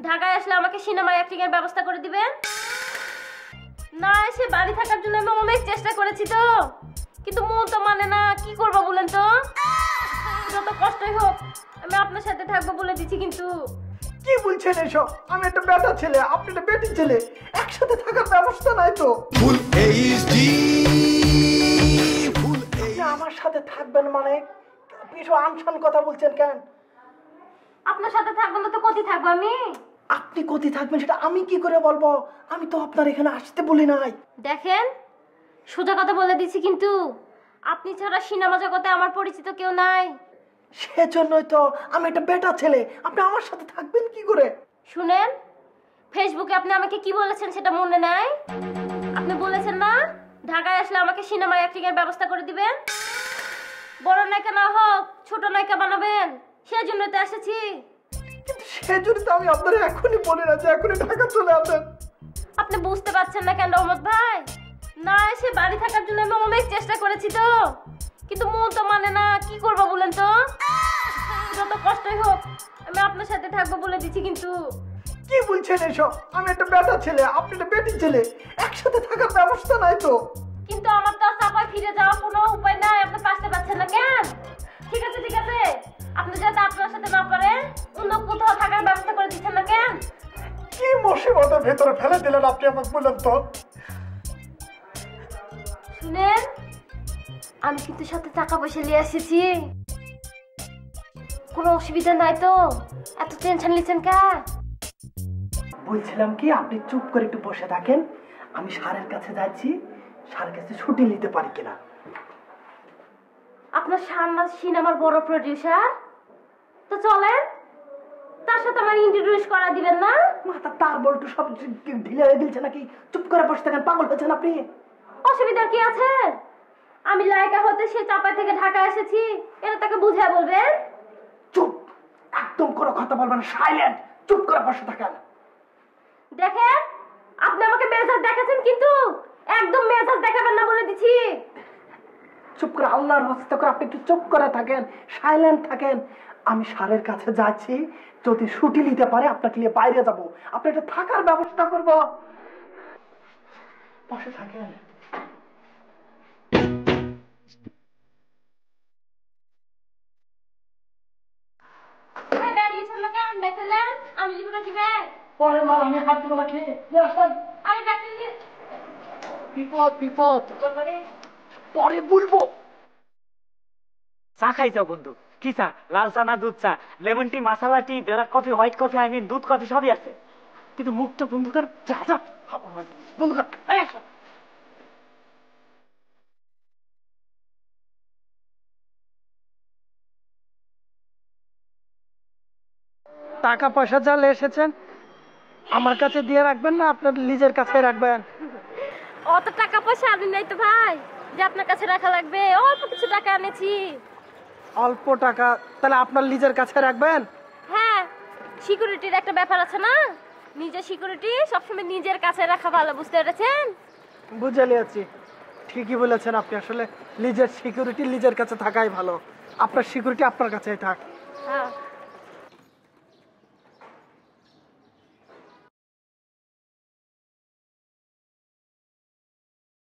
ঢাকায় আসলে আমাকে সিনেমায় অ্যাক্টিং এর ব্যবস্থা করে দিবেন। না এসে বাড়ি থাকার জন্য আমি অনেক চেষ্টা করেছি তো, কিন্তু মন তো মানে না। কি করবো বলেন তো? যত কষ্টই হোক আমি আপনার সাথে থাকবো বলে দিচ্ছি। কিন্তু কি বলছেন এসব? আমি একটা বেটা ছেলে, আপনি একটা বেটি ছেলে, একসাথে থাকার ব্যবস্থা নাই তো। ফুল এইচডি ফুল এইচডি আমার সাথে থাকবেন মানে কিছু আনসান কথা বলছেন কেন? আপনার সাথে থাকবো না তো কোথায় থাকবো আমি? আপনি কোথায় থাকবেন সেটা আমি কি করে বলবো? আমি তো আপনার এখানে আসতে বলি নাই। দেখেন সোজা কথা বলে দিচ্ছি, কিন্তু আপনি ছাড়া সিনেমা জগতে আমার পরিচিত কেউ নাই। সেজন্যই তো আমি একটা বেটা ছেলে, আপনি আমার সাথে থাকবেন কি করে? শুনেন, ফেসবুকে আপনি আমাকে কি বলেছেন সেটা মনে নাই? আপনি বলেছেন না ঢাকায় আসলে আমাকে সিনেমায় অ্যাক্টিং এর ব্যবস্থা করে দিবেন, বড় নায়িকা না হোক ছোট নায়িকা বানাবেন, সেজন্য তো এসেছি। কিন্তু সেজন্য তো আমি আপনার এখনই বলি না যে এখনই ঢাকা চলে আসেন। আপনি বুঝতে পারছেন না কেন রহমত ভাই? না এসে বাড়ি থাকার জন্য আমি অনেক চেষ্টা করেছি তো, কিন্তু মন তো মানে না। কি করবো বলেন তো? যত কষ্টই হোক আমি আপনার সাথে থাকবো বলে দিচ্ছি। কিন্তু কি বলছেন এসব? আমি একটা বেটা ছেলে, আপনি একটা বেটি ছেলে, একসাথে থাকার ব্যবস্থা নাই তো। কিন্তু আমার তো চাপায় ফিরে যাওয়ার কোনো উপায় নাই। আপনি পাশে পাচ্ছেন না কেন? ঠিক আছে ঠিক আছে, আপনি যাতে আপনার সাথে না পারেন অন্য কোথাও থাকার ব্যবস্থা করে দিচ্ছেন না কেন? কি মুসিবতের ভেতরে ফেলে দিলেন আপনি আমাকে, বলেন তো। শুনেন, আমি কিন্তু সাথে টাকা পয়সা নিয়ে এসেছি, কোনো অসুবিধা নাই তো? এত টেনশন নিচ্ছেন কা? বলছিলাম কি, আপনি চুপ করে একটু বসে থাকেন, আমি স্যারের কাছে যাচ্ছি, স্যারের কাছে ছুটি নিতে পারি কিনা। আপনার সামনে সিনেমার বড় প্রডিউসার তো, চলেন তার সাথে আমার ইন্ট্রোডিউস করা দিবেন না? মাথা তার বলটু সব ঢিলে দিলছে নাকি? চুপ করে বসে থাকেন, পাগল হয়েছেন আপনি? অসুবিধা কি আছে? আমি লায়িকা হতে সে চাপাই থেকে ঢাকা এসেছি, এটা তাকে বুঝিয়ে বলবেন। চুপ, একদম কোনো কথা বলবেন, সাইলেন্ট, চুপ করে বসে থাকেন। দেখেন আপনি আমাকে মেজাজ দেখাচ্ছেন, কিন্তু একদম মেজাজ দেখাবেন না বলে দিচ্ছি। চুপ করে, আল্লাহর হস্তে করে আপনি একটু চুপ করে থাকেন, সাইলেন্ট থাকেন। আমি স্যারের কাছে যাচ্ছি, যদি ছুটি নিতে পারে আপনাকে নিয়ে বাইরে যাব, আপনি একটা থাকার ব্যবস্থা করব। বসে থাকেন। পরে মা আমি হাত দিব নাকি? বিপদ বিপদ, পরে বলবো। চা খাইছো বন্ধু? কি চা? লাল চা না দুধ চা? Lemon tea, masala tea, black coffee, white coffee, I mean দুধ কফি সবই আছে, কিন্তু মুখটা বন্ধু কর। বন্ধু কর। টাকা পয়সা যা এসেছেন আমার কাছে দিয়ে রাখবেন না আপনার নিজের কাছে রাখবেন? অত টাকা পয়সা আমি নাই তো ভাই যে আপনার কাছে রাখা লাগবে। অল্প কিছু টাকা এনেছি। অল্প টাকা? তাহলে আপনার নিজের কাছে রাখবেন? হ্যাঁ, সিকিউরিটির একটা ব্যাপার আছে না, নিজের সিকিউরিটি সবসময় নিজের কাছে রাখা ভালো, বুঝতে পেরেছেন? বুঝে নিয়েছি, ঠিকই বলেছেন আপনি। আসলে নিজের সিকিউরিটি নিজের কাছে থাকাই ভালো। আপনার সিকিউরিটি আপনার কাছেই থাক। হ্যাঁ।